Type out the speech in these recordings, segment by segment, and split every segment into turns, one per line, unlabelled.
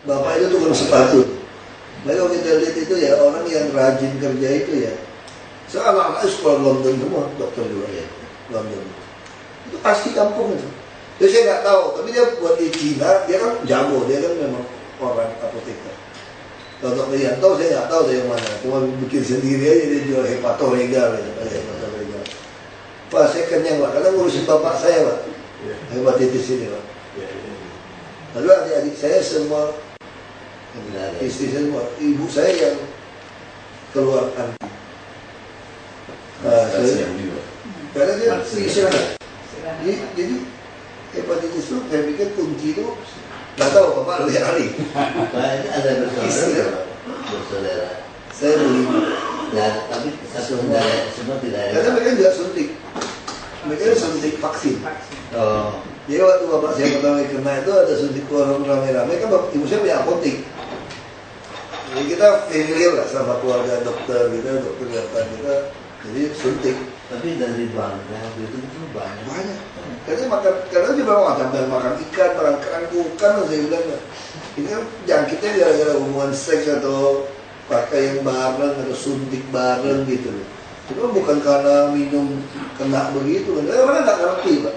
Bapak itu tukang sepatu. Baik kalau kita lihat itu ya orang yang rajin kerja itu ya. Saya anak-anaknya sekolah London semua, dokter juga ya, London. Itu pasti kampung itu. Jadi saya nggak tahu, tapi dia buat di Cina, dia kan jago, dia kan memang orang apoteker. Kalau dokter Yanto saya nggak tahu dari mana, cuma bikin sendiri aja dia jual hepatoregal ya, hepatoregal. Pak saya kenyang Pak, karena ngurusin bapak saya Pak, hepatitis ini Pak. Lalu adik-adik saya semua, istri saya semua, ibu saya yang keluar anti. Karena dia istirahat. Jadi hepatitis itu saya pikir kunci itu nggak tahu bapak lebih ahli.
Ini ada bersaudara.
Saya beli.
Ya, tapi semua tidak ada.
Karena mereka nggak suntik. Mereka suntik vaksin.
Oh.
Jadi waktu bapak saya pertama kena itu ada suntik orang rame-rame kan ibu saya punya apotek. Jadi kita familiar lah sama keluarga dokter kita, dokter datang kita. Jadi suntik.
Tapi dari Bangka itu banyak.
Karena dia memang makan ikan, makan kerang, saya bilang. Ini kan jangkitnya gara-gara hubungan seks atau pakai yang bareng atau suntik bareng gitu. Itu bukan karena minum kena begitu. Karena nggak ngerti Pak.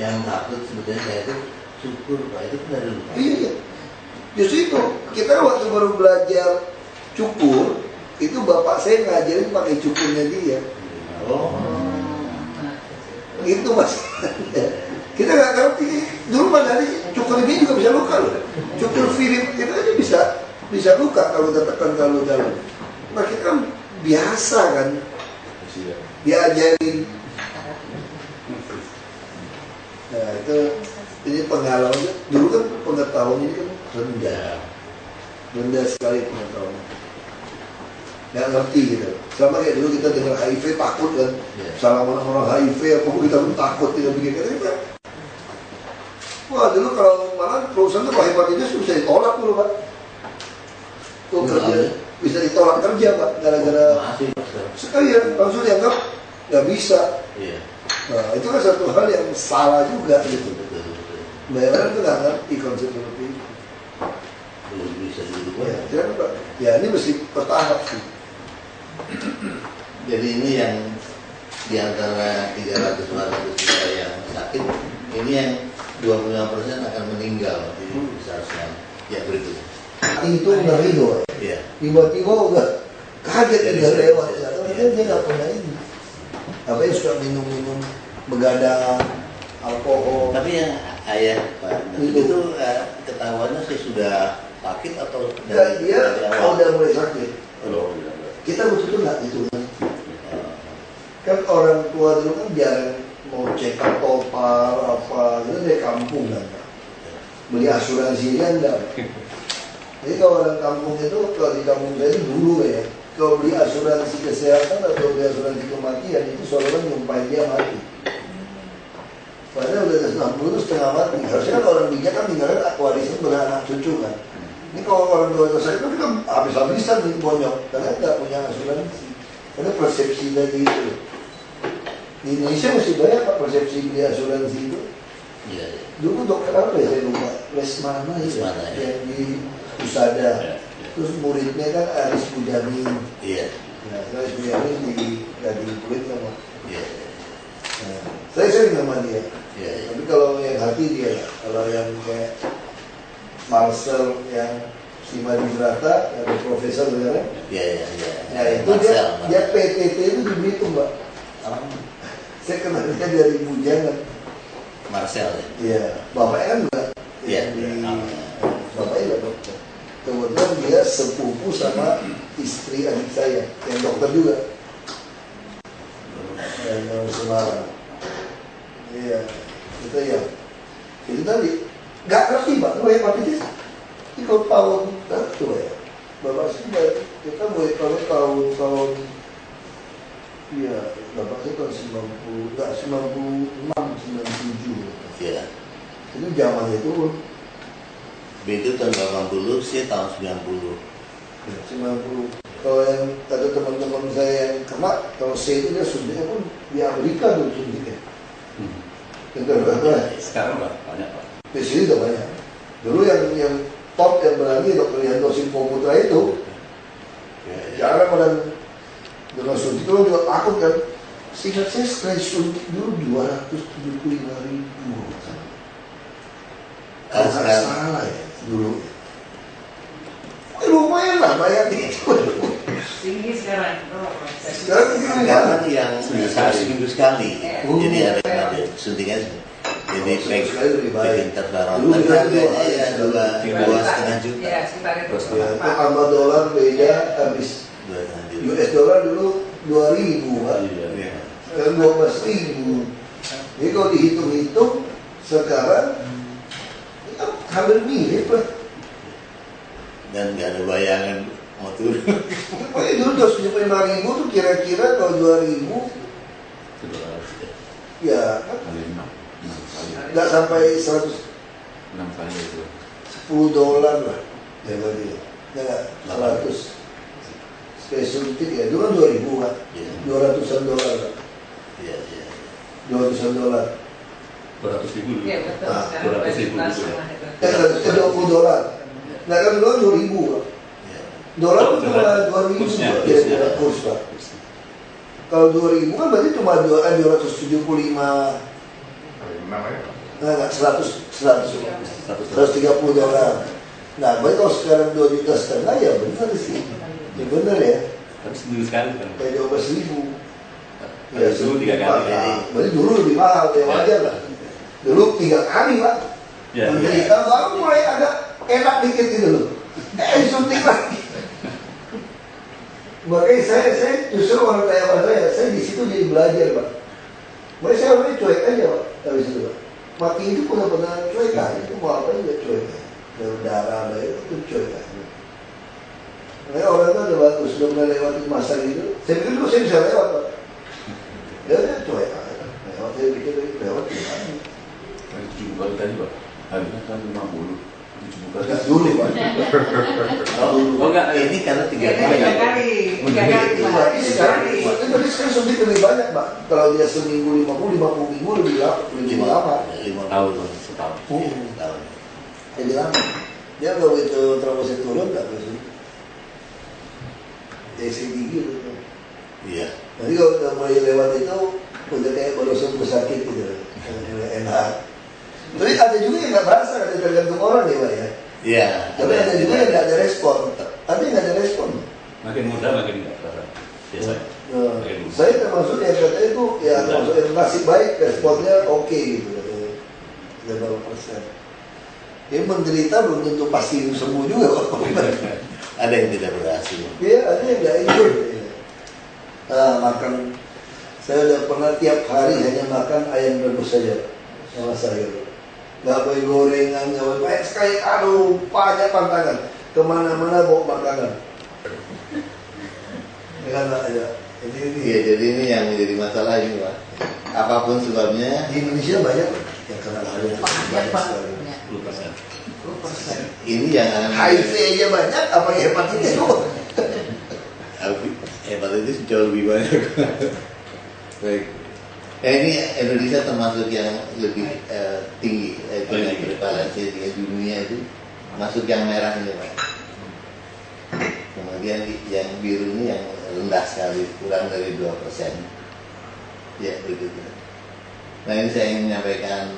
Yang takut sebetulnya saya itu syukur Pak, itu kan dari lupa.
Iya. Justru itu kita waktu baru belajar cukur itu bapak saya ngajarin pakai cukurnya dia.
Oh.
Itu mas. Kita nggak ngerti. Dulu mana cukur ini juga bisa luka loh. Cukur Philip itu aja bisa luka kalau tertekan terlalu dalam. Nah kita kan biasa kan diajarin. Nah itu ini pengalaman. Dulu kan pengetahuan ini kan rendah sekali pengetahuan. Nggak ngerti gitu. Sama kayak dulu kita dengar HIV takut kan. Salah orang HIV apa kita pun takut tidak bikin kita. Wah dulu kalau malah perusahaan itu kalau hepatitis bisa ditolak dulu Pak. Tuh kerja bisa ditolak kerja Pak gara-gara sekalian langsung dianggap nggak bisa. Nah itu kan satu hal yang salah juga gitu. Banyak orang itu nggak ngerti konsep seperti itu.
Belum bisa dulu
Pak. Ya ini mesti bertahap sih.
Jadi ini yang di antara 300-400 juta yang sakit, ini yang 25% akan meninggal di seharusnya. Ya berikutnya.
Itu ngeri loh.
Iya.
Tiba-tiba udah kaget udah lewat. Dia nggak pernah ini. Apa yang suka minum-minum begadang, alkohol.
Tapi yang ayah Pak itu ketahuannya sudah sakit atau
dia udah mulai sakit.
Oh,
kita betul-betul nggak gitu kan orang tua dulu kan jarang mau cek up topar apa itu dari kampung kan beli asuransi dia enggak. Jadi kalau orang kampung itu kalau di kampung saya itu dulu ya kalau beli asuransi kesehatan atau beli asuransi kematian itu seolah-olah nyumpahin dia mati. Padahal udah 60 itu setengah mati. Harusnya kan orang bijak kan tinggalnya warisan beranak cucu kan. Ini kalau orang tua saya itu kita habis-habisan nih bonyok karena nggak punya asuransi. Karena persepsi tadi itu. Di Indonesia masih banyak Pak persepsi beli asuransi itu.
Iya.
Dulu dokter apa ya saya lupa. Lesmana ya. Yang di Usada. Terus muridnya kan Aris Bujani.
Iya.
Nah, Aris Bujani di Gading Kulit sama.
Iya.
Nah, saya sering sama dia.
Iya.
Tapi kalau yang hati dia, kalau yang kayak Marcel yang Simadi Brata, yang profesor sekarang.
Iya.
Nah itu dia PTT itu di Belitung Mbak. Saya kenal dia dari Bujangan.
Marcel ya?
Iya, bapaknya kan enggak.
Iya.
Bapaknya enggak dokter. Kebetulan dia sepupu sama istri adik saya, yang dokter juga. Yang Semarang. Iya, itu ya. Itu tadi. Nggak ngerti Pak, itu hepatitis. Ikut tahun berapa ya? Bapak saya kita mulai tahun iya, bapak saya tahun 90, enggak 96, 97.
Iya.
Itu zaman itu.
Itu tahun 80, sih tahun 90.
90. Kalau yang ada teman-teman saya yang kena, kalau C itu dia suntiknya pun di Amerika dulu suntiknya.
Sekarang banyak Pak.
Di sini udah banyak. Dulu yang top yang berani Dr. Yanto Simpo Putra itu. Jarang orang dengan suntik itu juga takut kan. Seingat saya sekali suntik dulu 275.000. Kalau nggak salah ya dulu. Lumayan lah bayar itu.
Tinggi sekarang.
Sekarang
Sekarang yang seminggu sekali. Jadi ada suntiknya. Jadi
sekali lebih baik.
interferon.
Dulu
Tapi
kita
harganya ya
dua-
2,5 juta.
Ya, sekitar itu.
Ya, itu sama dolar beda habis
2,5 juta.
US dollar dulu 2.000 kan.
Iya.
Sekarang 12.000. Jadi kalau dihitung-hitung sekarang ya, hampir mirip lah.
Dan nggak ada bayangan mau turun.
Pokoknya dulu 275.000 tuh kira-kira kalau 2.000 ya kan nggak sampai 110 dolar lah ya berarti ya nggak 100 sekali suntik ya dulu kan 2.000 kan
Iya.
200-an dolar kan?
Iya, iya.
200-an dolar
200.000 dulu.
Iya, betul.
Ah,
Sekarang
200.000
kelas
dulu ya.
rumah itu.
20 dolar nah kan dulu kan 2.000 kan
Iya.
dolar
Oh,
itu cuma
dolar.
2.000
Kursnya,
ya,
kursnya.
ya, kurs pak kalau 2.000 kan berarti cuma 275 nah, nggak 130 dolar. Nah, berarti kalau sekarang 2,5 juta ya benar sih. Ya benar ya.
Tapi seminggu sekali kan.
Kayak 12.000.
Ya, dulu 3 kali.
Berarti dulu lebih mahal ya wajar lah. Dulu 3 kali pak.
Ya.
Menderita baru mulai agak enak dikit gitu loh. Suntik lagi. Makanya saya justru orang kayak saya di situ jadi belajar pak. Makanya saya orangnya cuek aja pak. Habis itu pak. Mati itu pernah cuek kan. Itu mau apa juga cuek kan. Darah itu cuek kan. Makanya orang itu udah bagus, sudah mulai lewatin masa gitu. Saya pikir dulu saya bisa lewat pak. Ya udah cuek aja. Lewat saya pikir lewat gimana.
7 kali tadi Pak. Harusnya kan 50. 7 kali.
Enggak dulu pak.
Oh enggak,
Ini karena 3
Tiga
kali.
kali. Tiga kali.
Itu berarti sekarang tapi sekarang suntik lebih banyak pak. Kalau dia seminggu 50 minggu lebih lama.
5
tahun
tahun.
setahun.
Tahun.
Jadi lama. Dia kalau itu trombositnya turun nggak bisa. TC tinggi gitu.
Iya.
Jadi kalau udah mulai lewat itu udah kayak baru sembuh sakit gitu. Enak. Tapi ada juga yang nggak berasa, ada tergantung orang ya pak ya.
Iya.
Tapi ada juga yang nggak ada respon. Tapi nggak ada respon.
Makin muda makin enggak terasa. Biasa.
Nah, saya termasuk yang katanya itu ya termasuk yang nasib baik responnya oke gitu. Berapa persen? Dia menderita belum tentu pasti sembuh juga kok.
Ada yang tidak berhasil.
Iya, ada yang nggak ikut. Makan, saya udah pernah tiap hari hanya makan ayam rebus saja sama sayur. Nggak boleh gorengan, nggak boleh banyak sekali. Aduh, banyak pantangan. Kemana-mana bawa makanan. Karena ada.
Iya, jadi ini yang menjadi masalah ini Pak. Apapun sebabnya,
Di Indonesia banyak yang kena ada
Banyak pak.
sekali.
10%.
ini yang akan
HIV aja banyak, apa yang hepatitis doang?
hepatitis jauh lebih banyak. Baik. Ini Indonesia termasuk yang lebih tinggi dengan prevalensi di dunia itu masuk yang merah ini Pak. Kemudian yang biru ini yang rendah sekali, kurang dari 2%. Ya begitu. Nah ini saya ingin menyampaikan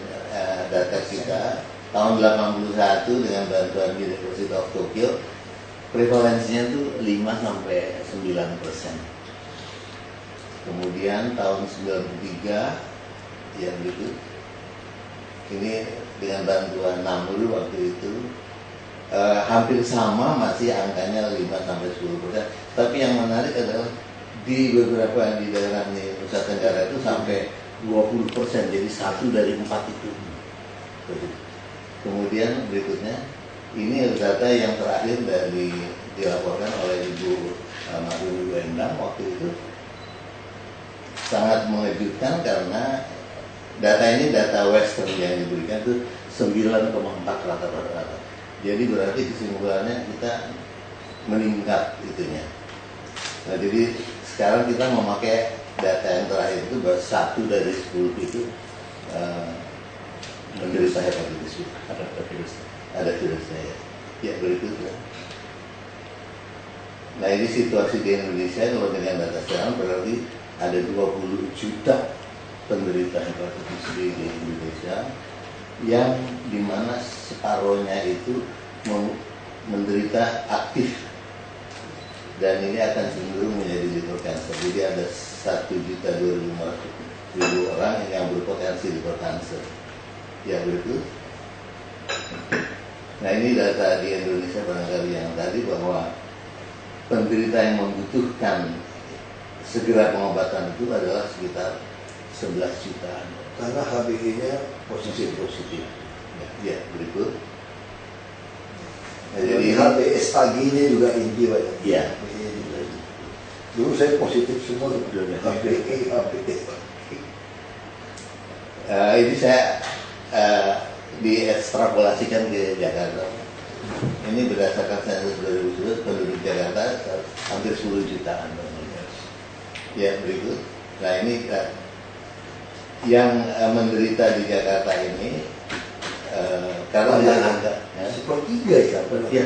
data kita tahun 81 dengan bantuan University of Tokyo, prevalensinya itu 5 sampai 9%. Kemudian tahun 93 yang berikut ini dengan bantuan NAMUR waktu itu hampir sama, masih angkanya 5 sampai 10%. Tapi yang menarik adalah di beberapa di daerah Nusa Tenggara itu sampai 20%, jadi 1 dari 4 itu. Kemudian berikutnya ini data yang terakhir dari dilaporkan oleh Ibu Ibu Endang waktu itu, sangat mengejutkan karena data ini data Western yang diberikan itu 9,4 rata-rata. Jadi berarti kesimpulannya kita meningkat itunya. Nah jadi sekarang kita memakai data yang terakhir itu 1 dari 10 itu menderita hepatitis B.
Ada virus.
Ada virusnya ya. Ya berikutnya. Nah ini situasi di Indonesia kalau dengan data sekarang berarti ada 20 juta penderita hepatitis B di Indonesia yang dimana separohnya itu menderita aktif dan ini akan cenderung menjadi liver cancer. Jadi ada 1.250.000 orang yang berpotensi liver cancer. Ya berikut. Nah ini data di Indonesia barangkali yang tadi bahwa penderita yang membutuhkan segera pengobatan itu adalah sekitar 11 jutaan.
Karena HbA-nya positif.
Ya berikut. Nah,
Jadi
jadi
HbS-nya juga tinggi banyak.
ya.
Dulu saya positif semua HbA.
Ini saya diekstrapolasikan ke Jakarta. Ini berdasarkan sensus 2011 penduduk Jakarta hampir 10 jutaan. Ya berikut. Nah ini yang menderita di Jakarta ini karena
Ada sepertiga ya.
Ya.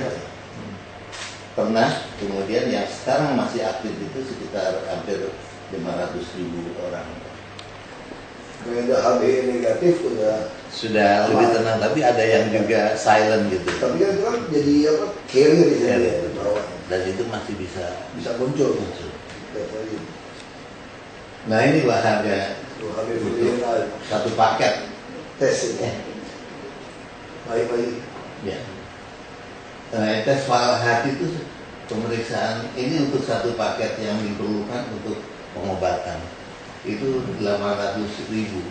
Pernah, kemudian yang sekarang masih aktif itu sekitar hampir 500.000 orang.
Kalau ada HbA negatif
Sudah lebih tenang, tapi ada yang juga silent gitu.
tapi kan itu kan jadi apa carrier di sana
Carrier.
bawah
Dan itu masih bisa
bisa muncul.
muncul.
Tiap hari.
Nah ini lah harga
Tuh, HbA
satu paket.
tes ini. Baik-baik.
Ya. Tes Fahrenheit itu pemeriksaan ini untuk satu paket yang diperlukan untuk pengobatan itu 800.000.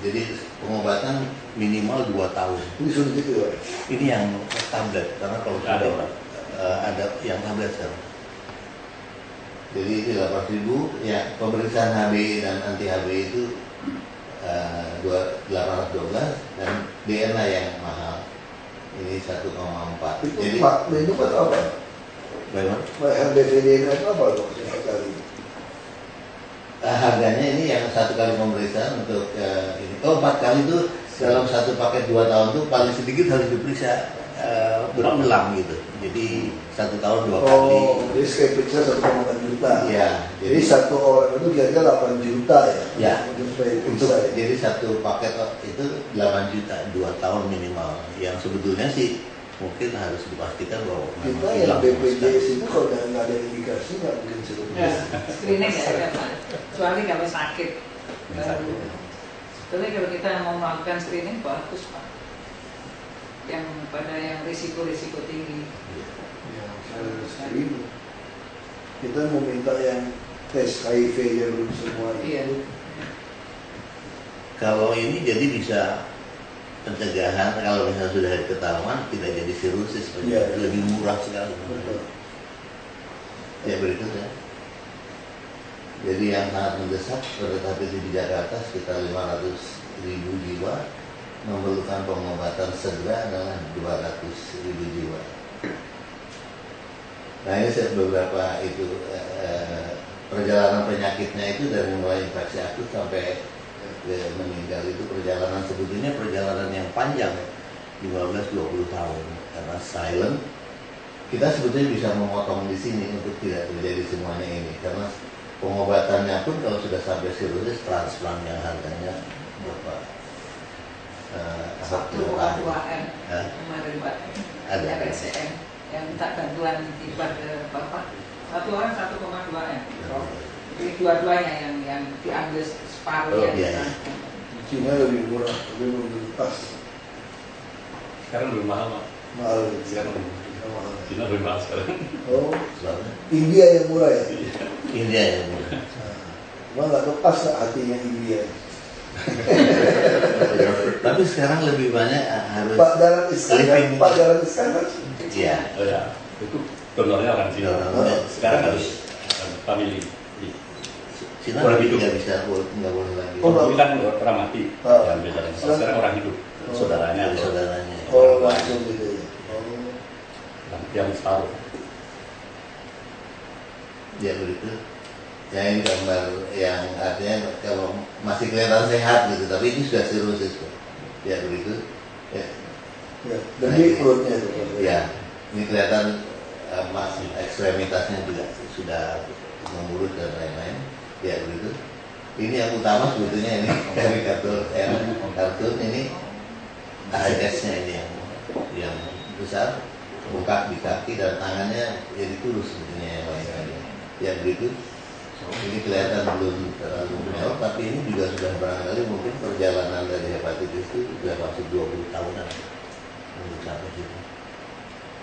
Jadi pengobatan minimal 2 tahun.
Ini sulit itu ya.
Ini yang tablet karena kalau
Ada,
sudah
Pak.
ada yang tablet sekarang. Jadi itu 8.000. Ya pemeriksaan HB dan anti HB itu 812 dan DNA yang mahal. Ini 1,4.
Itu
Jadi
Pak, itu atau apa?
bagaimana?
HbA itu apa loh sekali?
Harganya ini yang satu kali pemeriksaan untuk ini. Oh 4 kali itu dalam satu paket 2 tahun itu paling sedikit harus diperiksa berulang gitu. Jadi 1 tahun 2 kali.
Oh, jadi sekali periksa 1,4 juta.
Iya.
Jadi satu orang itu kira-kira 8 juta ya?
Ya.
Untuk supaya
Untuk
diperiksa ya.
jadi satu paket itu 8 juta 2 tahun minimal. Yang sebetulnya sih mungkin harus dipastikan bahwa
Kita
memang
yang
hilang sama sekali.
BPJS itu kalau nggak ada indikasi nggak mungkin suruh
Ya, screening ya ada Pak. Kecuali kalau sakit.
Sakit.
Tapi kalau kita mau melakukan screening bagus Pak. Yang pada yang risiko-risiko tinggi.
Ya, saya screening. Kita mau minta yang tes HIV yang belum semua
Iya.
itu.
Kalau ini jadi bisa pencegahan kalau misalnya sudah ada ketahuan tidak jadi sirosis,
Iya.
lebih murah sekali.
Betul.
Ya berikutnya. Jadi yang sangat mendesak tetapi di Jakarta sekitar 500.000 jiwa memerlukan pengobatan segera adalah 200.000 jiwa. Nah ini beberapa itu perjalanan penyakitnya itu dari mulai infeksi akut sampai meninggal itu perjalanan sebetulnya perjalanan yang panjang 15-20 tahun karena silent kita sebetulnya bisa memotong di sini untuk tidak terjadi semuanya ini karena pengobatannya pun kalau sudah sampai sirosis transplant yang harganya berapa
1,2 M
Hah?
kemarin Pak.
Ada.
RSCM yang minta bantuan tiba ke Bapak. Satu orang 1,2 M. Jadi dua-duanya yang diambil separuh
Oh,
ya.
iya, iya.
Cina lebih murah, tapi belum pas.
Sekarang lebih mahal, Pak.
Mahal.
Sekarang
Mahal.
Cina lebih mahal sekarang.
Oh,
Soalnya
India yang murah ya?
India yang murah.
Cuma nggak lepas lah hatinya India.
Tapi sekarang lebih banyak harus
Pak Dahlan Iskan kan?
living.
Pak Dahlan Iskan kan?
Iya.
Oh ya, itu donornya orang Cina.
Donornya.
Sekarang harus family.
Cina
Orang hidup.
nggak bisa nggak boleh lagi.
Oh,
Ini kan orang mati.
Ah.
Yang biasanya. Kalau sekarang orang hidup.
Oh.
Saudaranya
Dari
atau
saudaranya.
Oh, langsung gitu ya. Oh.
yang separuh.
Ya begitu. Ya ini gambar yang artinya kalau masih kelihatan sehat gitu, tapi ini sudah sirosis. Ya begitu. Ya.
Ya, gede perutnya itu.
Ya. Ini kelihatan masih ekstremitasnya juga sudah memurut dan lain-lain. Ya begitu. Ini yang utama sebetulnya ini dari kartun ini ALS-nya ini yang besar, buka di kaki dan tangannya jadi tulus sebetulnya yang lain-lain. Ya begitu. Ini kelihatan belum terlalu menyorot, tapi ini juga sudah barangkali mungkin perjalanan dari hepatitis itu sudah masuk 20 tahunan untuk sampai situ.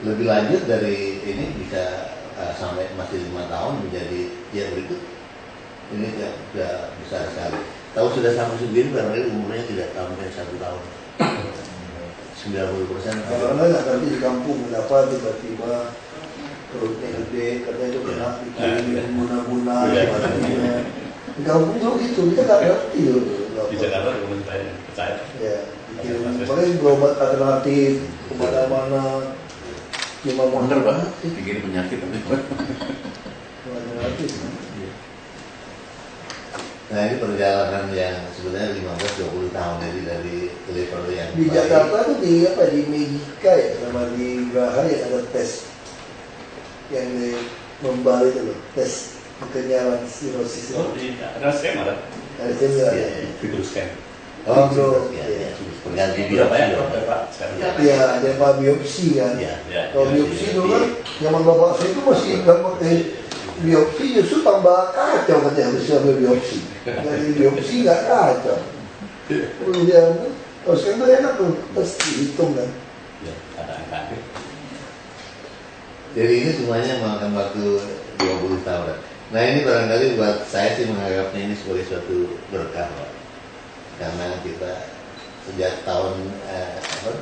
Lebih lanjut dari ini bisa sampai masih 5 tahun menjadi ya berikut. Ini sudah besar sekali. Tahu sudah sampai segini barangkali umurnya tidak sampai 1 tahun. 90%.
Karena nggak ngerti di kampung kenapa tiba-tiba perutnya gede, katanya itu kena dikirim guna-guna, di kampung tuh gitu, kita nggak ngerti loh.
Di Jakarta teman saya percaya.
Ya, dikirim, makanya berobat alternatif kemana-mana, cuma mau
Bener Pak, bikin penyakit tapi
alternatif.
Nah ini perjalanan yang sebenarnya 15-20 tahun jadi dari level yang
Di
baik.
Jakarta tuh di apa di Medika ya, sama di Graha ya ada tes yang di Membal itu loh, tes kekenyalan sirosis.
oh di ada scan ada
Ada tes ya.
video scan.
Oh,
Hidro,
ya.
ya.
Pengganti
Berapa ya?
biopsi.
Berapa Pak? Sekarang?
Iya, ada apa biopsi kan.
Ya.
Ya.
Kalau biopsi itu kan, zaman bapak saya itu masih nggak pakai biopsi, justru tambah kacau katanya harus ambil biopsi. Dari biopsi nggak kacau. Kemudian, kalau sekarang itu enak tuh, terus dihitung kan.
Ya, ada angka.
Jadi ini semuanya memakan waktu 20 tahun. Nah ini barangkali buat saya sih menganggapnya ini sebagai suatu berkah Pak. Karena kita sejak tahun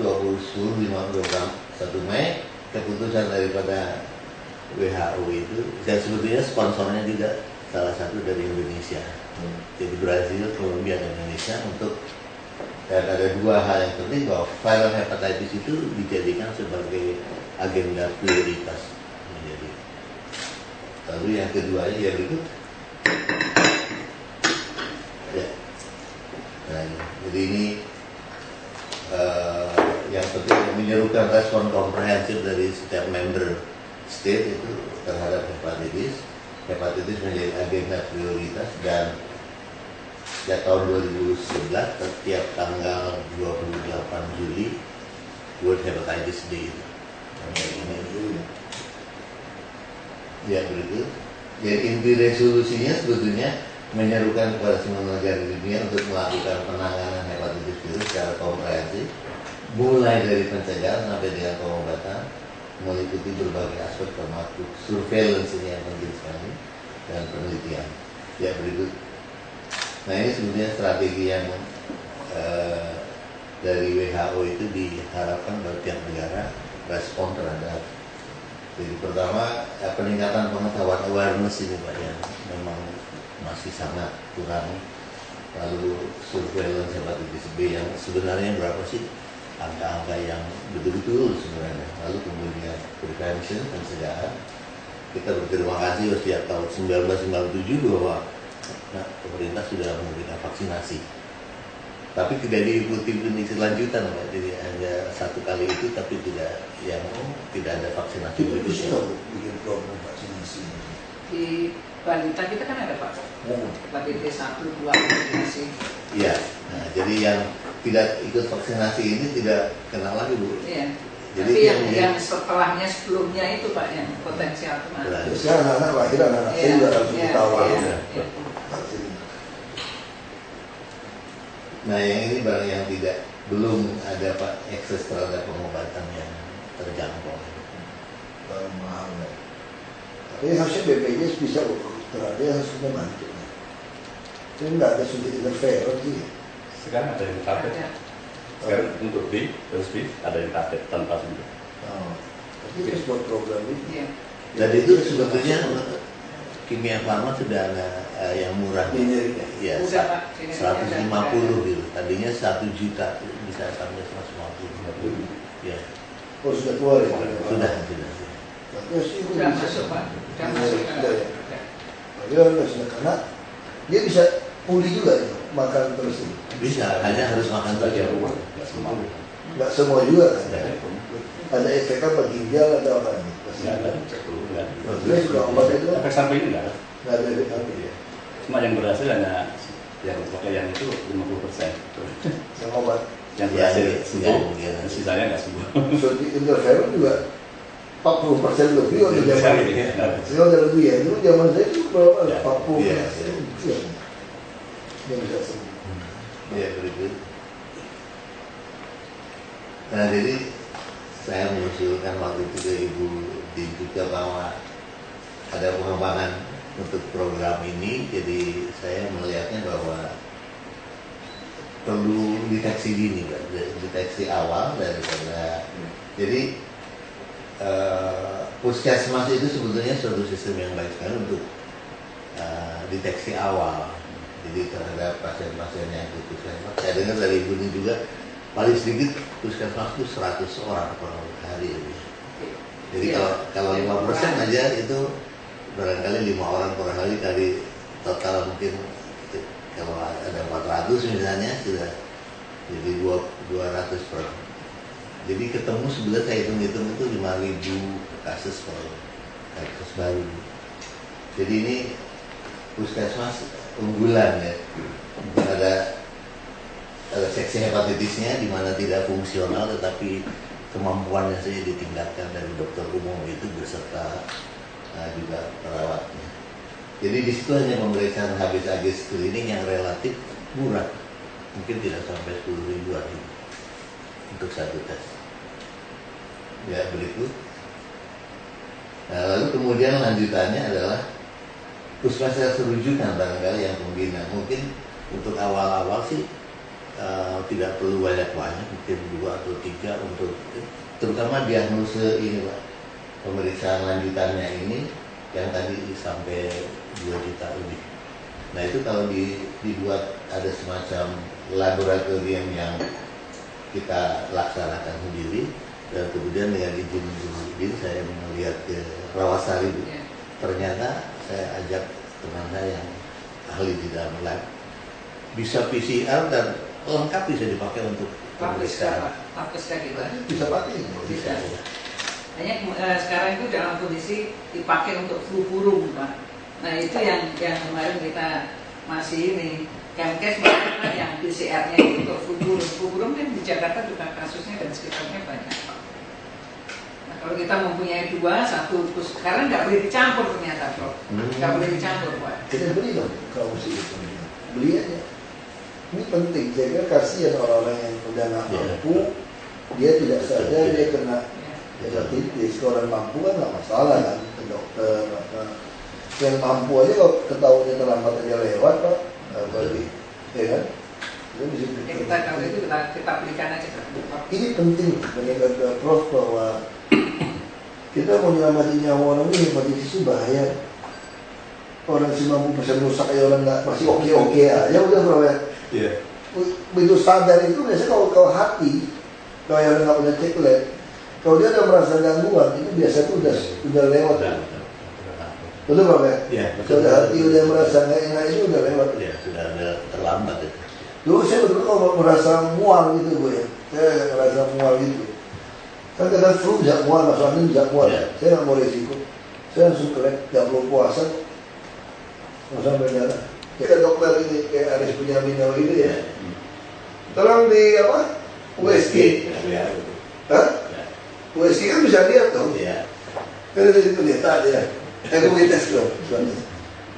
2010 1 Mei keputusan daripada WHO itu dan sebetulnya sponsornya juga salah satu dari Indonesia. Jadi Brazil, Kolombia, dan Indonesia untuk dan ada 2 hal yang penting bahwa viral hepatitis itu dijadikan sebagai agenda prioritas menjadi. Lalu yang keduanya ya berikut. Ya. Nah, jadi ini yang penting menyerukan respon komprehensif dari setiap member state itu terhadap hepatitis. Hepatitis menjadi agenda prioritas dan sejak tahun 2011 setiap tanggal 28 Juli World Hepatitis Day itu. Ini ya berikut. Jadi inti resolusinya sebetulnya menyerukan kepada semua negara di dunia untuk melakukan penanganan hepatitis virus secara komprehensif, mulai dari pencegahan sampai dengan pengobatan, meliputi berbagai aspek termasuk surveillance ini yang penting sekali dan penelitian. Ya berikut. Nah ini sebenarnya strategi yang dari WHO itu diharapkan bagi tiap negara respon terhadap. Jadi pertama peningkatan pengetahuan awareness ini Pak yang memang masih sangat kurang. Lalu surveillance hepatitis B yang sebenarnya berapa sih angka-angka yang betul-betul sebenarnya. Lalu kemudian prevention pencegahan. Kita berterima kasih setiap tahun 1997 bahwa pemerintah sudah memberikan vaksinasi. Tapi tidak diikuti penelitian lanjutan Pak. Jadi hanya 1 kali itu tapi tidak ada vaksinasi
Itu
berikutnya.
bisa bikin program vaksinasi.
Di balita kita kan ada Pak, hepatitis 1, 2 vaksinasi.
Iya. Nah, jadi yang tidak ikut vaksinasi ini tidak kena lagi Bu.
Iya.
Jadi
Tapi yang
dia-
setelahnya sebelumnya itu Pak yang potensial kena.
Nah,
Sekarang anak-anak lahir, anak-anak saya juga harus ditawar
iya.
vaksin.
Nah yang ini barang yang belum ada Pak akses terhadap pengobatan yang terjangkau.
Barang mahal ya. Tapi harusnya BPJS bisa loh, dia harus membantu. Jadi nggak ada suntik interferon sih.
Sekarang ada yang target.
Ada.
Sekarang untuk B, terus B ada yang target tanpa suntik.
Oh. Tapi terus buat program ini.
Iya.
Dan itu sebetulnya Kimia Farma sudah ada yang murah.
Generik
Ya,
Udah, Pak. Ini
150 gitu. Tadinya 1 juta bisa sampai 150. Ya,
Oh sudah keluar ya?
sudah.
Bagus sih. itu
Udah
bisa.
masuk Pak. Udah
Iya,
masuk.
sudah ya. Dia sudah karena dia bisa pulih juga ya, makan terus.
Bisa, hanya harus makan
Bagian
saja.
rumah, nggak semua.
Nggak semua juga kan.
Ada
Ada efek apa ginjal atau apa nih?
Nggak ada, cek dulu nggak ada.
Maksudnya sudah obat itu
Efek samping itu nggak ada.
nggak ada efek apa ya?
Cuma yang berhasil hanya yang pakai yang itu 50%.
Yang obat.
Yang
Ya,
berhasil
ya,
sembuh,
ya.
sisanya nggak sembuh.
Suntik interferon juga 40% lebih waktu
Bisa
zaman
gitu ya.
Saya udah lebih ya, dulu zaman saya itu berapa?
Ya,
40
iya,
iya. Yang bisa sembuh.
Ya, berikut. Nah, jadi saya mengusulkan waktu itu ke Ibu Di juga bahwa ada pengembangan untuk program ini, jadi saya melihatnya bahwa perlu deteksi dini, Pak. Deteksi awal daripada jadi puskesmas itu sebetulnya suatu sistem yang baik sekali untuk deteksi awal. Jadi terhadap pasien-pasien yang di puskesmas, saya dengar dari Ibu ini juga paling sedikit puskesmas itu 100 orang per hari lebih. Jadi kalau 5% aja itu barangkali 5 orang per hari kali total mungkin kalau ada 400 misalnya sudah jadi 200 per. Jadi ketemu sebenarnya saya hitung-hitung itu 5.000 kasus kasus baru. Jadi ini puskesmas unggulan ya. Ada seksi hepatitisnya di mana tidak fungsional tetapi kemampuannya saja ditingkatkan dari dokter umum itu beserta juga perawatnya. Jadi di situ hanya memberikan HbA screening yang relatif murah, mungkin tidak sampai 10.000 untuk satu tes. Ya, berikut. Nah, lalu kemudian lanjutannya adalah puskesmas rujukan barangkali yang pembina. Mungkin untuk awal-awal sih tidak perlu banyak-banyak, mungkin 2 atau 3 untuk terutama diagnose ini Pak, pemeriksaan lanjutannya ini yang tadi sampai 2 juta lebih. Nah itu kalau dibuat ada semacam laboratorium yang kita laksanakan sendiri dan kemudian dengan izin saya melihat ke Rawasari Bu. Ternyata saya ajak teman saya yang ahli di dalam lab bisa PCR dan lengkap bisa dipakai untuk pemeriksaan.
Lapesnya gitu.
Bisa pakai.
Bisa. Hanya sekarang itu dalam kondisi dipakai untuk flu burung, Pak. Nah itu yang kemarin kita masih ini Kemkes mengatakan yang PCR-nya itu untuk flu burung. Flu burung kan di Jakarta juga kasusnya dan sekitarnya banyak. Nah kalau kita mempunyai 2, 1 sekarang nggak boleh dicampur ternyata, Prof. Nggak boleh dicampur, Pak.
Kita beli dong kalau mesti itu. Beli aja. Ini penting, saya kira kasihan orang-orang yang udah nggak mampu, dia tidak sadar dia kena hepatitis. Kalau orang mampu kan nggak masalah kan, ke dokter, apa. Yang mampu aja kalau ketahuannya terlambat aja lewat Pak, balik, ya kan?
Ya, kita kalau itu kita belikan aja ke Prof.
Ini penting, mengingat Prof bahwa kita mau nyelamatin nyawa orang ini, hepatitis itu bahaya. Orang 50% rusak aja orang nggak masih oke aja udah Prof ya.
Iya.
Begitu sadar itu biasanya kalau hati, kalau yang nggak punya cek lab, kalau dia udah merasa gangguan itu biasa tuh udah lewat. Betul Pak ya?
Ya,
Kalau hati udah merasa nggak enak itu udah lewat.
Ya, sudah ada terlambat itu.
Dulu saya betul kalau merasa mual gitu Bu ya, saya merasa mual gitu. Kan kadang flu bisa mual, masuk angin bisa mual.
Ya.
Saya nggak mau resiko, saya langsung ke lab, nggak perlu puasa, nggak sampai darah. Kayak dokter ini, kayak Aris Punyaminau ini ya. Tolong di apa? USG.
Ya.
Hah? USG kan bisa lihat dong.
Ya.
Kan dari situ lihat aja. Aku tes dong.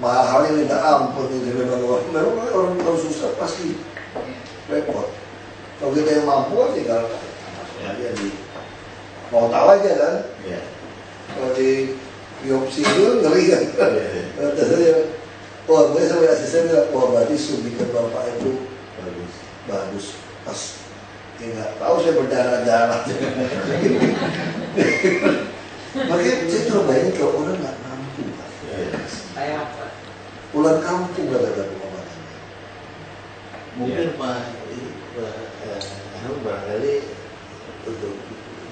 Mahalnya minta ampun ini memang orang susah pasti repot. Kalau kita yang mampu kan tinggal dia di mau tahu aja kan.
Ya.
Kalau di biopsi itu ngeri kan. Terus wah, gue sama asisten bilang, wah berarti suntikan bapak itu bagus. Pas ya nggak tahu saya berdarah-darah. Makanya saya coba ini kalau orang nggak mampu, Pak.
Kayak apa?
Pulang kampung kata pengobatan.
Mungkin Pak, barangkali untuk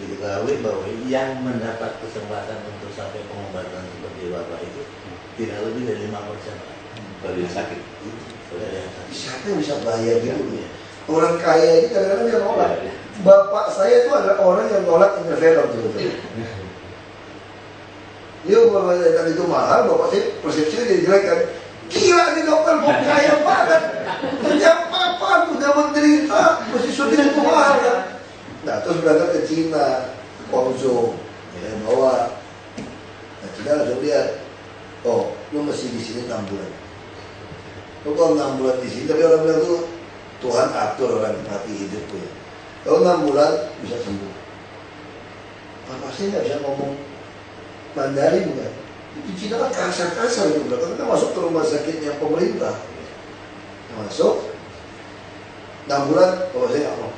diketahui bahwa yang mendapat kesempatan untuk sampai pengobatan seperti bapak itu tidak lebih dari 5%.
Kalau dia sakit.
Siapa yang bisa bayar gitu ya? Orang kaya ini kadang-kadang dia nolak.
Iya.
Bapak saya itu adalah orang yang nolak interferon betul-betul. Dia bapak saya tadi itu mahal, bapak saya persepsinya jadi jelek kan. Gila nih dokter, mau kaya banget. Ternyata apaan, udah menderita, mesti syuting itu mahal kan. Nah terus berangkat ke Cina, ke Guangzhou, saya bawa. Nah Cina langsung lihat, oh lu mesti di sini 6 bulan. Lu kalau 6 bulan di sini, tapi orang bilang tuh Tuhan atur orang mati hidupku ya. Kalau 6 bulan bisa sembuh. Bapak saya nggak bisa ngomong Mandarin kan. Di Cina kan kasar-kasar gitu. Kita masuk ke rumah sakitnya pemerintah. Masuk 6 bulan, bapak saya nggak mau.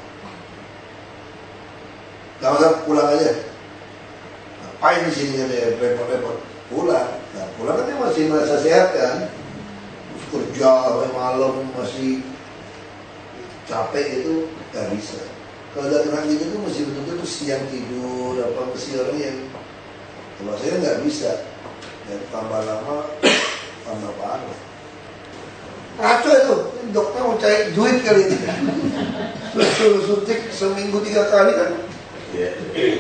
Nggak usah, pulang aja. Ngapain di sini ya, repot-repot. Pulang. Nah pulang kan dia masih merasa sehat kan. Terus kerja sampai malam masih capek itu nggak bisa. Kalau udah kena gitu tuh mesti betul-betul siang tidur, apa mesti orang yang kalau saya nggak bisa. Dan tambah lama tambah parah. Ngaco itu, dokter mau cari duit kali ini. Suruh suntik seminggu 3 kali kan.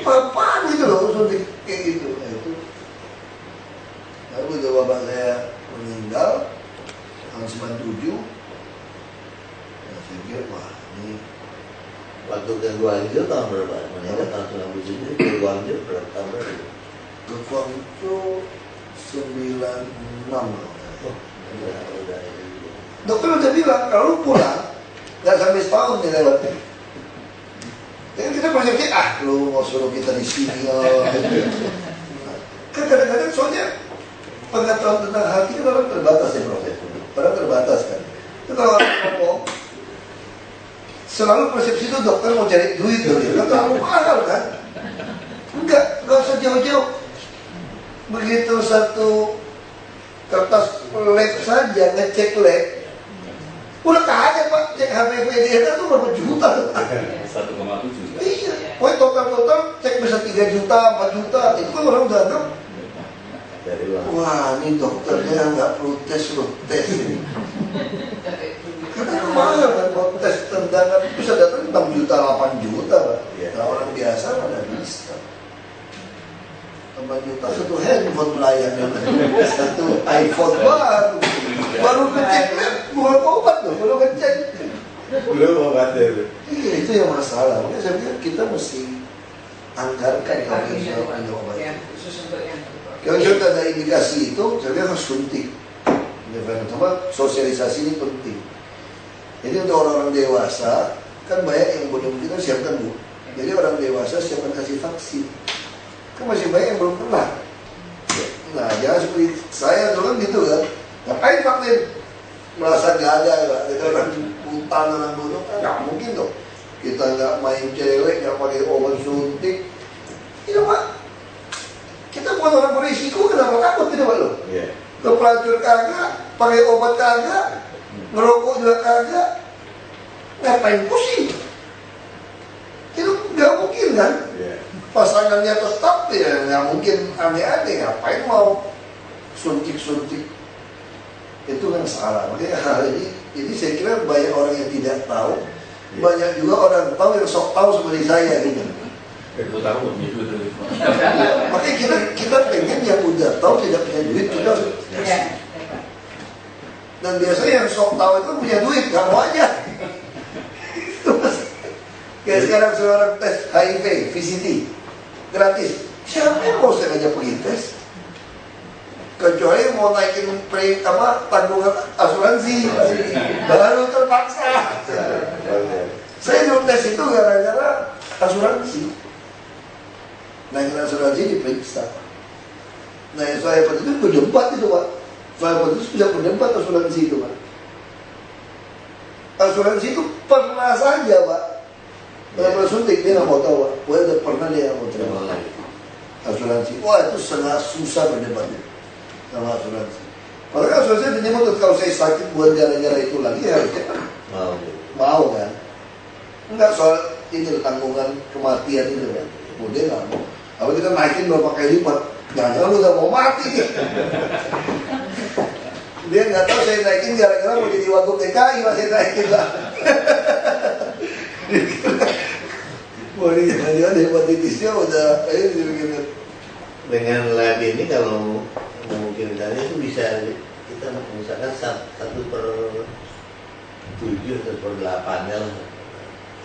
Apaan gitu loh suntik kayak gitu. Nah, itu. Lalu begitu bapak saya meninggal tahun 97. Nah, saya pikir wah ini
Waktu ke Guangzhou tahun berapa? Meninggal tahun 97, ke Guangzhou berapa tahun berapa?
ke Guangzhou 96.
Oh, udah itu.
Dokter udah bilang kalau lu pulang nggak sampai setahun nih lewatnya. Kan kita persepsi lu mau suruh kita di sini kan kadang-kadang soalnya pengetahuan tentang hati kan orang terbatas ya Prof. Orang terbatas kan. Itu kalau orang ngomong selalu persepsi itu dokter mau cari duit tuh ya. Kan terlalu mahal kan. Enggak usah jauh-jauh. Begitu satu kertas lab saja ngecek lab udah kaya Pak, cek HPV dia tuh berapa juta tuh.
1,7.
Iya, pokoknya total cek bisa 3 juta, 4 juta, itu kan orang udah anggap
Dari uang.
wah ini dokternya nggak perlu tes ini. Karena mahal kan, kalau tes tendangan bisa datang 6 juta, 8 juta Pak. Nah orang biasa mana bisa. 8 juta satu handphone melayani, satu iPhone baru ngecek bukan obat loh, baru ngecek.
Belum obatnya itu.
Iya itu yang masalah. Makanya saya pikir kita mesti anggarkan kalau kita punya obat.
Khusus untuk yang
Kalau kita ada indikasi itu, saya pikir harus suntik. Cuma sosialisasi ini penting. Jadi untuk orang-orang dewasa kan banyak yang belum kita siapkan Bu. Jadi orang dewasa siapkan kasih vaksin. Kan masih banyak yang belum pernah. Nah jangan seperti saya dulu kan gitu kan. Ngapain vaksin? Merasa gagal lah. Kita orang hutan orang gunung kan nggak mungkin dong. Kita nggak main cewek, nggak pakai obat suntik. Iya Pak. Kita bukan orang berisiko, kenapa takut tidak Pak lo?
Iya.
Ke pelacur kagak, pakai obat kagak, ngerokok juga kagak. Ngapain pusing? Itu nggak mungkin kan?
Iya.
Pasangannya tetap ya nggak mungkin aneh-aneh. Ngapain mau suntik-suntik? Itu kan salah. Makanya hal ini saya kira banyak orang yang tidak tahu, banyak juga orang tahu yang sok tahu seperti saya gitu.
Itu tahu gitu.
Makanya kita pengen yang udah tahu tidak punya duit kita harus
ya,
kasih. Dan biasanya yang sok tahu itu punya duit, nggak mau aja. Kayak sekarang seorang tes HIV, VCT, gratis. Siapa yang mau saya ngajak pergi tes? Kecuali mau naikin tanggungan asuransi, baru terpaksa. Saya dulu tes itu gara-gara asuransi. Naikin asuransi diperiksa. Nah yang soal hepatitis berdebat itu Pak. Soal hepatitis bisa berdebat asuransi itu Pak. Asuransi itu pernah saja Pak. Kalau suntik dia nggak mau tahu Pak. Wah udah pernah dia nggak mau terima asuransi. Wah itu sangat susah berdebatnya sama asuransi. Makanya asuransi menyebut kalau saya sakit buat gara-gara itu lagi harusnya kan mau kan. Enggak soal ini tanggungan kematian itu kan. Kemudian nggak mau. Kalau kita naikin berapa kali lipat, jangan-jangan lu udah mau mati nih. Dia nggak tahu saya naikin gara-gara mau jadi wagub DKI masih naikin lah. Wah ini jangan-jangan hepatitisnya udah kayak gitu.
Dengan lab ini kalau mungkin itu bisa kita misalkan 1/7 atau 1/8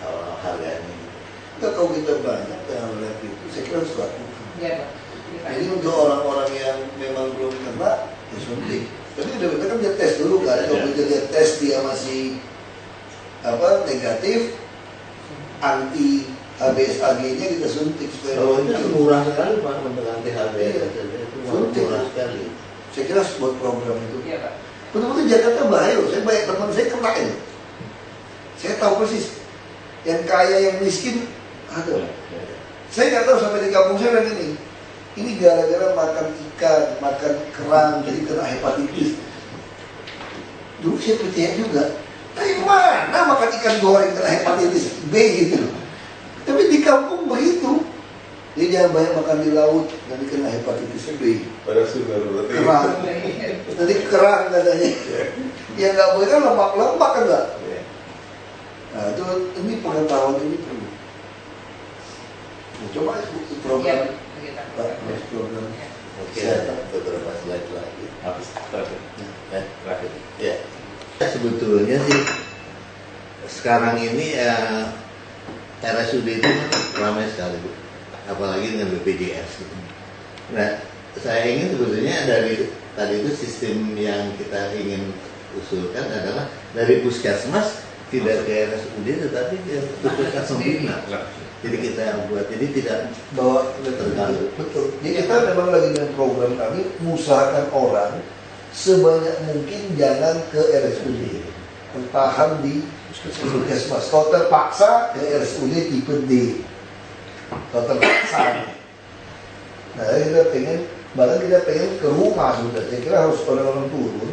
kalau harganya.
Nah, kalau kita banyak yang lab itu, saya kira harus lakukan.
Iya, Pak.
Jadi untuk orang-orang yang memang belum kena, ya suntik. Tapi udah kan dia tes dulu kan, kalau dia tes dia masih negatif, anti HBsAg-nya kita suntik supaya
Kalau itu murah sekali Pak untuk anti HBs itu murah sekali.
saya kira buat program itu.
Iya, Pak.
Betul-betul Jakarta bahaya loh. Saya banyak teman saya kena itu. Saya tahu persis. Yang kaya yang miskin ada. Saya nggak tahu sampai di kampung saya bilang ini. Ini gara-gara makan ikan, makan kerang, jadi kena hepatitis. Dulu saya percaya juga. Tapi mana makan ikan goreng kena hepatitis B gitu loh. Tapi di kampung begitu. Jadi jangan banyak makan di laut, nanti kena hepatitis B.
Pada sudah berarti.
Kerang. Nanti kerang katanya. Ya nggak boleh kan lemak-lemak kan nggak? Nah itu ini pengetahuan ini perlu. Nah, coba itu program.
Iya,
Pak, program.
Oke, ada beberapa slide lagi.
Habis terakhir. Terakhir.
Ya, sebetulnya sih sekarang ini RSUD itu ramai sekali, Bu. Apalagi dengan BPJS. Nah, saya ingin sebetulnya dari tadi itu sistem yang kita ingin usulkan adalah dari puskesmas tidak ke RSUD tetapi ke puskesmas pembina. Jadi kita buat, jadi tidak
Bawa
terganggu.
betul. Jadi kita memang lagi dengan program kami mengusahakan orang sebanyak mungkin jangan ke RSUD, bertahan di puskesmas. Kalau terpaksa ke RSUD tipe D, kalau terpaksa. Nah kita pengen, bahkan kita pengen ke rumah sudah. Saya kira harus orang-orang turun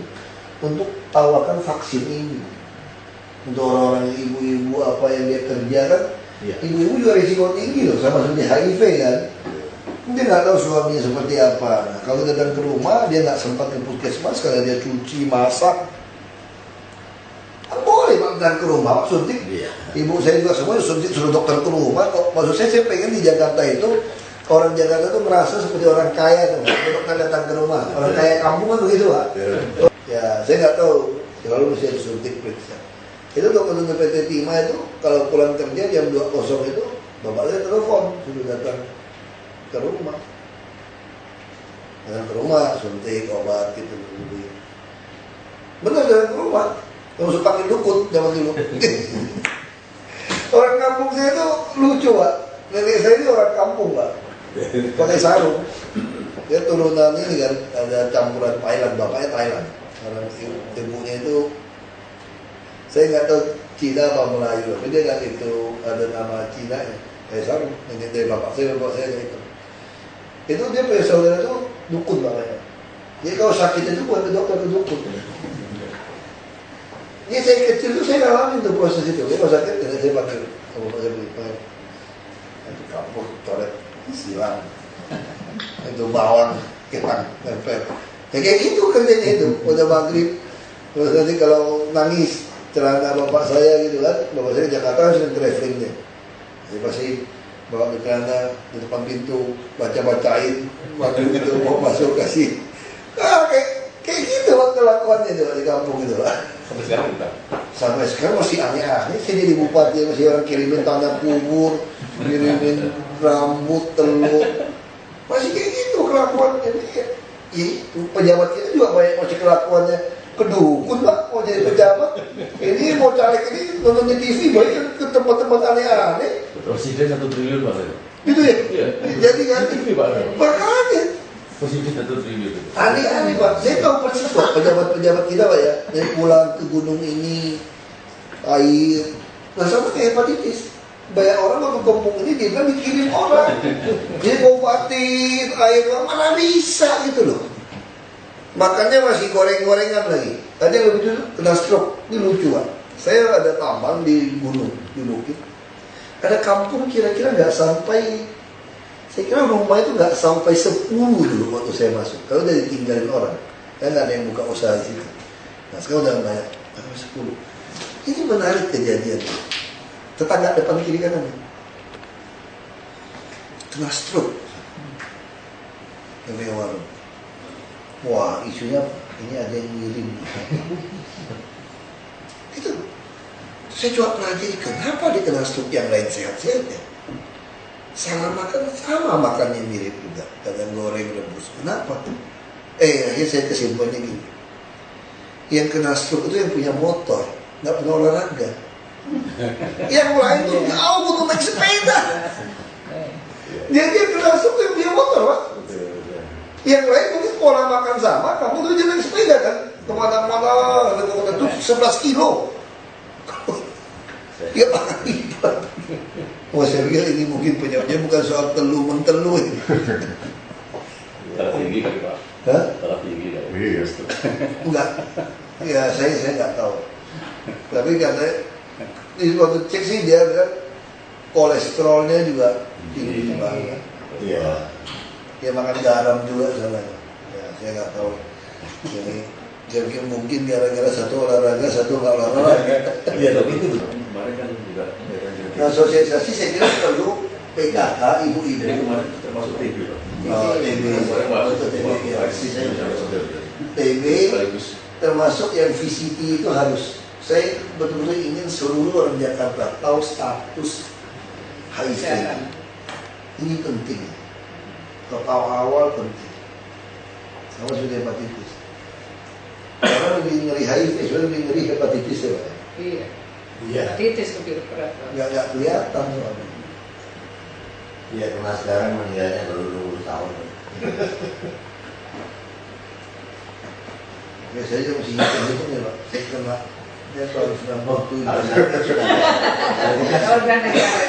untuk tawarkan vaksin ini untuk orang-orang ibu-ibu apa yang dia kerjakan.
Ya.
Ibu-ibu juga risiko tinggi loh, sama seperti HIV kan. Dia nggak tahu suaminya seperti apa. Nah, kalau datang ke rumah, dia nggak sempat ke puskesmas karena dia cuci, masak. Kan boleh Pak datang ke rumah, Pak suntik.
Iya.
Ibu saya juga semua suntik suruh dokter ke rumah. Maksud saya pengen di Jakarta itu orang Jakarta itu merasa seperti orang kaya tuh. Dokter datang ke rumah. Orang kaya kampung kan begitu Pak. Ya, saya nggak tahu. Kalau mesti disuntik periksa. Itu dokter PT Timah itu kalau pulang kerja jam 20 itu bapak saya telepon sudah datang ke rumah. Datang ke rumah, suntik, obat gitu. Benar datang ke rumah. Kamu suka pakai dukun zaman dulu. Orang kampung saya itu lucu Pak. Nenek saya ini orang kampung Pak. Pakai sarung. Dia turunan ini kan ada campuran Thailand, bapaknya Thailand. Orang ibunya itu saya nggak tahu Cina apa Melayu, tapi dia nggak itu ada nama Cina ya. Kayak sarung, nenek dari bapak saya kayak itu. Itu dia punya saudara itu dukun bapaknya. Jadi kalau sakit itu buat ke dokter ke dukun. Jadi saya kecil itu saya ngalamin tuh proses itu. Jadi kalau sakit saya pakai kalau saya beli itu kampung coret silang itu bawang ketang tempel. Ya kayak gitu kerjanya itu. Udah maghrib terus nanti kalau nangis celana bapak saya gitu kan, bapak saya di Jakarta harus traveling deh. Jadi pasti bawa ke celana di depan pintu, baca-bacain waktu itu mau masuk kasih. Kayak gitu waktu kelakuannya itu di kampung itu lah.
Sampai sekarang bukan.
Sampai sekarang masih aneh-aneh. Saya jadi bupati masih orang kirimin tanah kubur, kirimin rambut, telur. Masih kayak gitu kelakuannya. Ya, pejabat kita juga banyak masih kelakuannya kedukun Pak, mau jadi pejabat. Ini mau caleg ini nonton di TV banyak ke tempat-tempat aneh-aneh.
Presiden 1 triliun Pak.
Gitu ya?
Iya.
Jadi kan
TV Pak.
makanya
Presiden 1 triliun.
aneh-aneh Pak. Saya tahu persis Pak pejabat-pejabat kita Pak ya, yang pulang ke gunung ini air. Nah sama kayak hepatitis. Banyak orang waktu kampung ini dia bilang dikirim orang. Dia ngobatin air mana bisa gitu loh. Makannya masih goreng-gorengan lagi. Ada yang lebih dulu kena stroke. Ini lucu Pak. Saya ada tambang di gunung, di bukit. Ada kampung kira-kira nggak sampai, saya kira rumah itu nggak sampai 10 dulu waktu saya masuk. Kalau udah ditinggalin orang, kan nggak ada yang buka usaha di situ. Nah sekarang udah banyak, sampai 10. Ini menarik kejadian. tetangga depan kiri kanan. Kena stroke. Yang punya warung. Wah, isunya ini ada yang ngirim. Itu. Saya coba pelajari kenapa dia kena stroke, yang lain sehat-sehat ya. Salah makan sama makannya mirip juga. Kadang goreng rebus. Kenapa? Akhirnya saya kesimpulannya gini. Yang kena stroke itu yang punya motor, nggak punya olahraga. Yang lain tuh jauh butuh naik sepeda. Dia kena stroke yang punya motor, Pak. Yang lain mungkin pola makan sama, kamu tuh jalan sepeda kan, kemana-mana, itu 11 kilo. Dia makan lipat. Wah, saya pikir ini mungkin penyebabnya bukan soal telu-mentelu ini.
Darah tinggi kali Pak.
Hah?
Darah tinggi kali.
Iya,
Enggak. Ya, saya nggak tahu. Tapi katanya, waktu cek sih dia bilang kolesterolnya juga tinggi banget.
Iya.
Dia makan garam juga salahnya. Ya, saya nggak tahu. Jadi mungkin gara-gara satu olahraga, satu nggak olahraga.
Iya, tapi itu kemarin kan juga.
Nah, sosialisasi saya kira perlu PKK,
Itu
ibu-ibu.
kemarin termasuk TB Pak.
Oh, TB.
Kemarin masuk
TB, ya. TB,
Sekaligus.
termasuk yang VCT itu harus. Saya betul-betul ingin seluruh orang Jakarta tahu status HIV. Ini penting. Kalau awal penting. Sama sudah hepatitis. Karena lebih ngeri HIV, soalnya lebih ngeri hepatitis ya, Pak.
Iya.
Iya.
Hepatitis lebih berat.
Nggak kelihatan soalnya.
Iya, karena sekarang meninggalnya baru 20 tahun.
Ya saya juga masih ingat itu ya, Pak. Saya kena tahun 97.
Kalau udah negara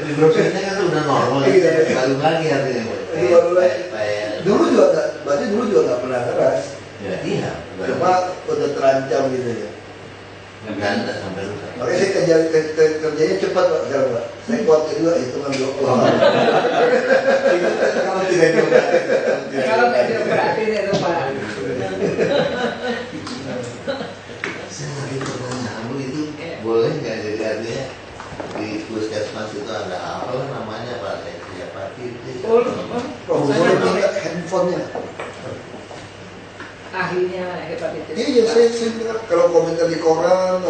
Di brosurnya kan udah normal,
Iya.
baru lagi artinya.
Baru lagi.
Kayak-
Dulu juga nggak, berarti dulu juga nggak pernah keras.
Ya, iya.
Cuma udah terancam gitu ya.
Ganda sampai rusak.
Makanya saya kerjanya cepat, Pak, sekarang, Pak. Saya kuat juga hitungan 20 tahun.
Kalau tidak coba.
kalau nggak dioperasin itu Pak.
Saya lagi pertanyaan itu boleh nggak jadi artinya di puskesmas itu ada apa namanya Pak? Hepatitis.
Saya minta handphonenya.
Ahlinya hepatitis.
Iya, saya dengar kalau komentar di koran,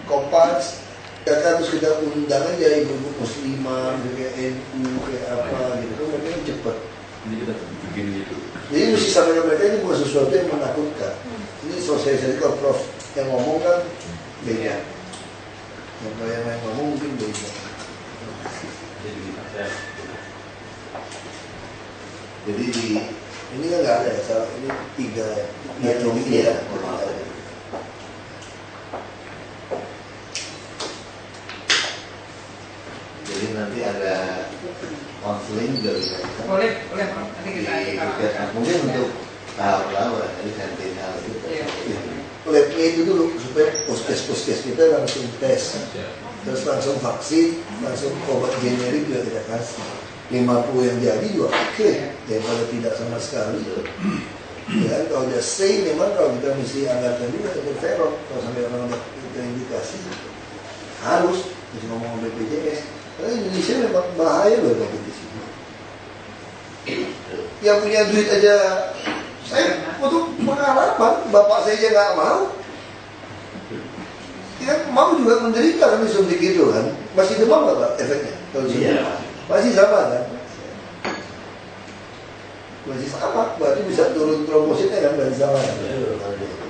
Kompas, ya kan terus kita undang aja ibu-ibu muslimah, kayak NU, kayak apa gitu, mereka kan cepet.
Ini kita bikin gitu.
Jadi mesti sampaikan mereka ini bukan sesuatu yang menakutkan. Ini sosialisasi kalau Prof yang ngomong kan beda. Yang lain ngomong mungkin beda.
Jadi di
Ini kan nggak ada ya, salah ini 3 ya, iya.
jadi nanti ada konseling juga bisa.
Boleh Pak. Nanti
Di
kita
puskesmas mungkin untuk tahap awal jadi sentinel itu.
Iya.
Labnya itu dulu supaya puskes kita langsung tes, terus langsung vaksin, langsung obat generik juga kita kasih. 50 yang jadi juga oke, daripada tidak sama sekali. Ya, kalau udah say memang kalau kita mesti anggarkan juga interferon kalau sampai orang udah terindikasi harus mesti ngomong sama BPJS. Karena Indonesia memang bahaya loh kalau di sini. Yang punya duit aja, saya butuh pengalaman, bapak saya aja nggak mau. Dia mau juga menderita kan disuntik gitu kan. Masih demam nggak Pak efeknya? Kalau disuntik?
Iya.
Masih sama kan? Masih sama, berarti bisa turun trombositnya kan dari sama kan?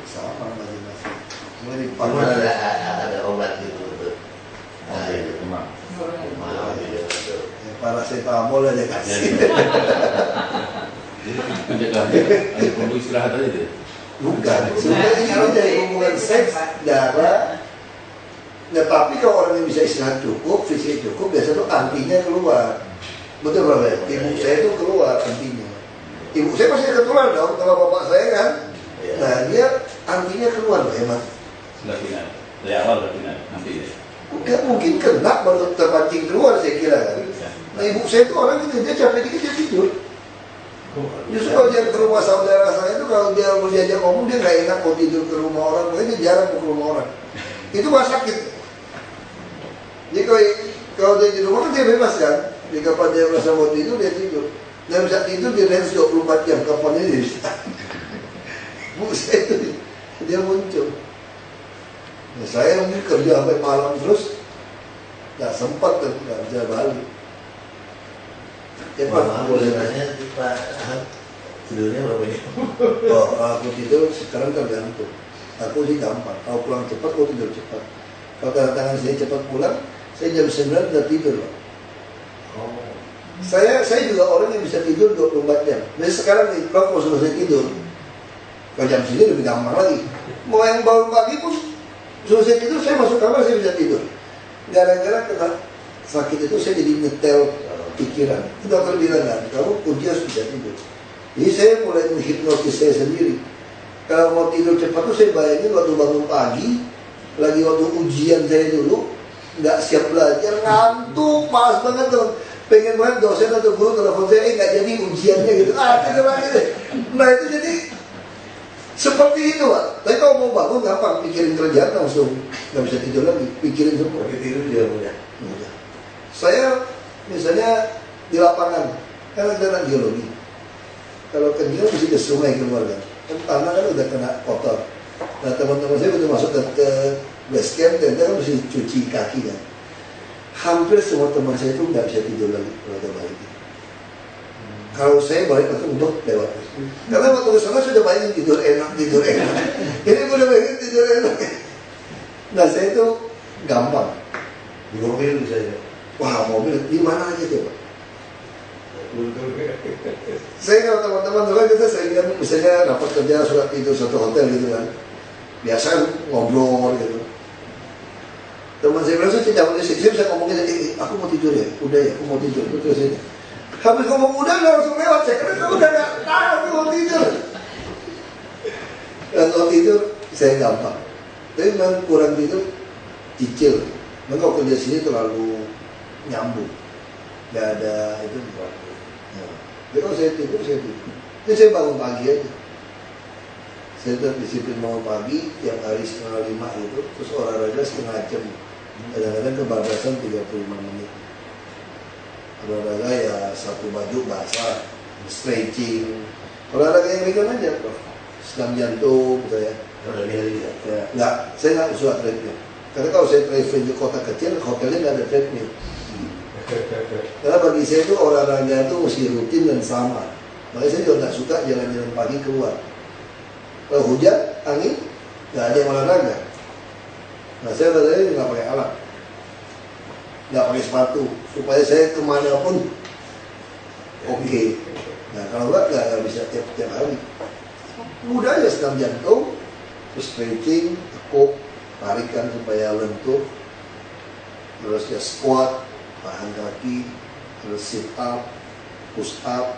Sama masing-masing. Cuma di
Cuma ada obat gitu untuk
Oke, emang.
mau gitu.
paracetamol aja kasih.
Jadi pencegahannya ada perlu istirahat aja deh.
Bukan, sebenarnya ini dari hubungan seks, darah. Nah, tapi kalau orang yang bisa istirahat cukup, fisik cukup, biasanya tuh antinya keluar. Betul Pak? Ibu saya itu keluar antinya. Ibu saya pasti ketular dong, kalau bapak saya kan. Nah, dia antinya keluar loh, emang.
Sudah final. Dari awal sudah final. Nanti ya.
Bukan mungkin kena baru terpancing keluar saya kira kan. Nah, ibu saya itu orang itu dia capek dikit dia tidur. Justru kalau dia ke rumah saudara saya itu, kalau dia mau diajak ngomong, dia nggak enak mau tidur ke rumah orang, makanya dia jarang mau ke rumah orang. Itu mah sakit. Jadi kalau dia di rumah kan dia bebas kan. Jadi kapan dia merasa mau tidur, dia tidur. Dia bisa tidur, dia range 24 jam, kapan dia bisa. Buset itu, dia muncul. Nah, saya mungkin kerja sampai malam terus, nggak sempat kan, nggak bisa balik.
Pak, boleh nanya Pak, tidurnya berapa jam?
Oh, aku tidur sekarang tergantung. Aku sih gampang. Kalau pulang cepat, aku tidur cepat. Kalau tangan saya cepat pulang, saya jam 9 udah tidur loh.
Oh.
Saya juga orang yang bisa tidur 24 jam. Jadi sekarang nih, kalau selesai tidur, kalau jam segini lebih gampang lagi. Mau yang bangun pagi pun, selesai tidur, saya masuk kamar, saya bisa tidur. Gara-gara kena sakit itu, saya jadi nyetel pikiran. Itu dokter bilang kan, kamu kunci harus bisa tidur. Jadi saya mulai menghipnotis saya sendiri. Kalau mau tidur cepat tuh saya bayangin waktu bangun pagi, lagi waktu ujian saya dulu, nggak siap belajar, ngantuk, malas banget tuh. Pengen banget dosen atau guru telepon saya, nggak jadi ujiannya gitu. Tidur lagi deh. Nah itu jadi seperti itu Pak. Tapi kalau mau bangun gampang, pikirin kerjaan langsung nggak bisa tidur lagi, pikirin semua.
Pakai tidur juga mudah.
Mudah. Saya misalnya di lapangan, kan ada anak geologi. Kalau kencing mesti ke sungai keluar kan. Tanah kan udah kena kotor. Nah teman-teman saya begitu masuk ke base camp, dan kan mesti cuci kaki kan. Hampir semua teman saya itu nggak bisa tidur lagi kalau udah balik. Kalau saya balik langsung untuk lewat. Karena waktu ke sana sudah bayangin tidur enak. Ini gue udah bayangin tidur enak. Nah saya itu gampang.
Di mobil bisa ya.
Wah mobil di mana aja tuh Pak? Saya kalau teman-teman dulu kita sering misalnya dapat kerja surat tidur satu hotel gitu kan, biasa ngobrol gitu. Teman saya bilang saya tidak boleh, saya bisa ngomongin, aku mau tidur ya, udah ya, aku mau tidur. Terus ini, habis ngomong udah langsung lewat, saya kira kamu udah nggak tahu aku mau tidur. Dan kalau tidur saya gampang, tapi memang kurang tidur cicil. Memang kalau kerja sini terlalu nyambung, nggak ada itu. Jadi kalau saya tidur, jadi saya bangun pagi aja. Saya tetap disiplin bangun pagi, tiap hari 4:30 itu, terus olahraga setengah jam. Kadang-kadang kebablasan 35 menit. Olahraga ya satu baju basah, stretching. Olahraga yang ringan aja, Prof. Senam jantung, gitu ya.
Udah lihat ya.
Ya, nggak, saya nggak suka treadmill. Karena kalau saya traveling di kota kecil, hotelnya nggak ada treadmill. Karena bagi saya itu olahraga itu mesti rutin dan sama. Makanya saya juga nggak suka jalan-jalan pagi keluar. Kalau hujan, angin, nggak ada yang olahraga. Nah saya tadi nggak pakai alat, nggak pakai sepatu, supaya saya kemana pun oke. Nah kalau nggak bisa tiap hari. Mudah aja senam jantung, terus stretching, tekuk, tarikan supaya lentur, terus ya squat, tahan kaki, terus sit up, push up,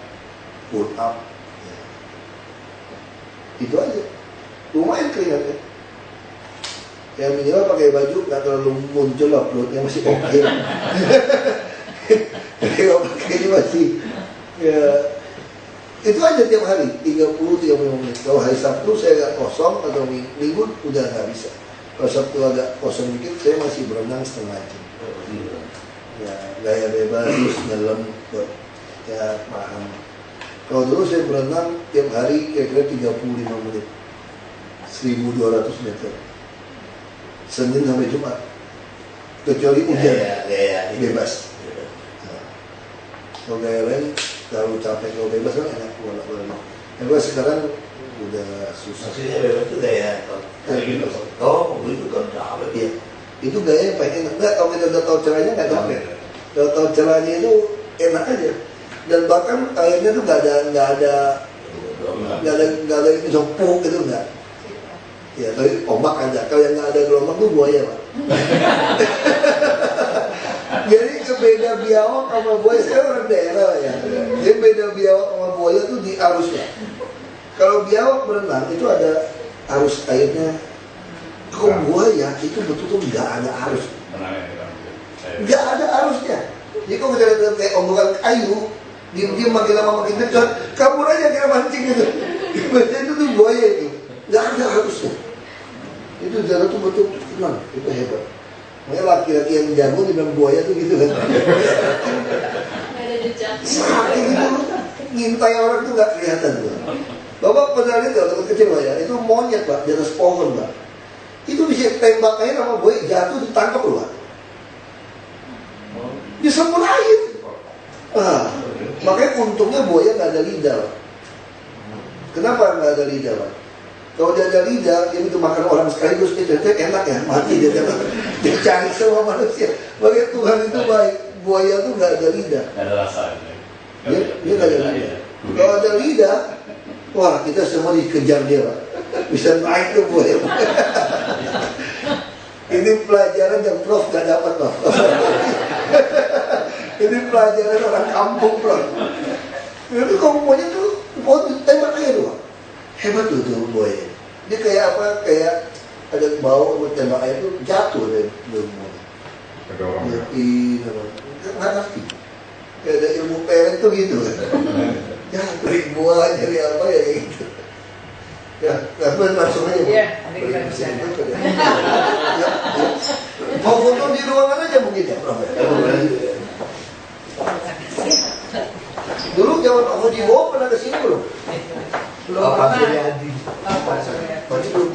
pull up. Ya. Itu aja. Lumayan keringatnya. Yang minimal pakai baju nggak terlalu muncul lah, perutnya masih oke. Kalau pakai ini masih ya, itu aja tiap hari 30-35 menit. Kalau hari Sabtu saya agak kosong atau minggu udah nggak bisa. Kalau Sabtu agak kosong dikit, saya masih berenang setengah jam. Ya gaya bebas, terus nyelam buat ya paham. Kalau dulu saya berenang tiap hari kira-kira 35 menit, 1.200 meter, Senin sampai Jumat, kecuali hujan bebas. Nah, kalau gaya lain terlalu capek, kalau bebas kan enak bolak-balik. Yang sekarang udah susah.
Maksudnya bebas itu gaya kayak gitu. Oh, itu kan capek.
Iya, itu gaya yang paling enak. Nggak, kalau kita udah tahu caranya nggak capek. Kalau tahu caranya itu enak aja. Dan bahkan airnya tuh nggak ada ini sopuk gitu nggak. Ya, tapi ombak aja. Kalau yang nggak ada gelombang tuh buaya, Pak. Jadi beda biawak sama buaya, saya orang daerah ya. Jadi beda biawak sama buaya tuh di arusnya. Kalau biawak berenang itu ada arus airnya. Kalau buaya itu betul-betul nggak ada arus. Nggak ada arusnya. Jadi kalau kita lihat kayak ombak kayu, Diam-diam makin lama makin dekat, kabur aja kira mancing gitu. Biasanya itu tuh buaya itu, nggak ada harusnya. Itu jalan tuh betul tenang, itu hebat. Makanya laki-laki yang jago dibilang buaya tuh gitu kan.
Nggak ada jejak.
Saking itu ngintai orang tuh nggak kelihatan tuh. Bapak pernah lihat waktu kecil Pak ya, itu monyet Pak, di atas pohon Pak. Itu bisa tembak aja sama buaya, jatuh ditangkap loh Pak. Disemburain. Makanya untungnya buaya nggak ada lidah Pak. Kenapa nggak ada lidah Pak? Kalau dia ada lidah, dia itu makan orang sekaligus, dia enak ya, mati dia cari semua manusia. Makanya Tuhan itu baik, buaya tuh nggak ada lidah.
Nggak ada rasa.
Dia nggak ada lidah. Kalau ada lidah, wah kita semua dikejar dia Pak. Bisa naik tuh buaya. Ini pelajaran yang Prof gak dapat Prof. Ini pelajaran orang kampung Prof. Itu kalau buaya tuh, tembak aja tuh Pak. Hebat tuh buaya. Dia kayak apa? Kayak ada bau buat tembak air itu jatuh dari ilmu.
Ada orang ya.
Nggak ngerti. Kayak ada ilmu parent tuh gitu kan. Ya dari buah dari apa ya gitu. Ya, langsung aja.
Iya, nanti kita bisa.
Ya. Mau foto di ruangan aja mungkin ya, Prof. Dulu zaman Pak Haji Bowo pernah kesini belum?
Belum pernah.
Pak Suryadi.
Pak Suryadi.
Pak Suryadi belum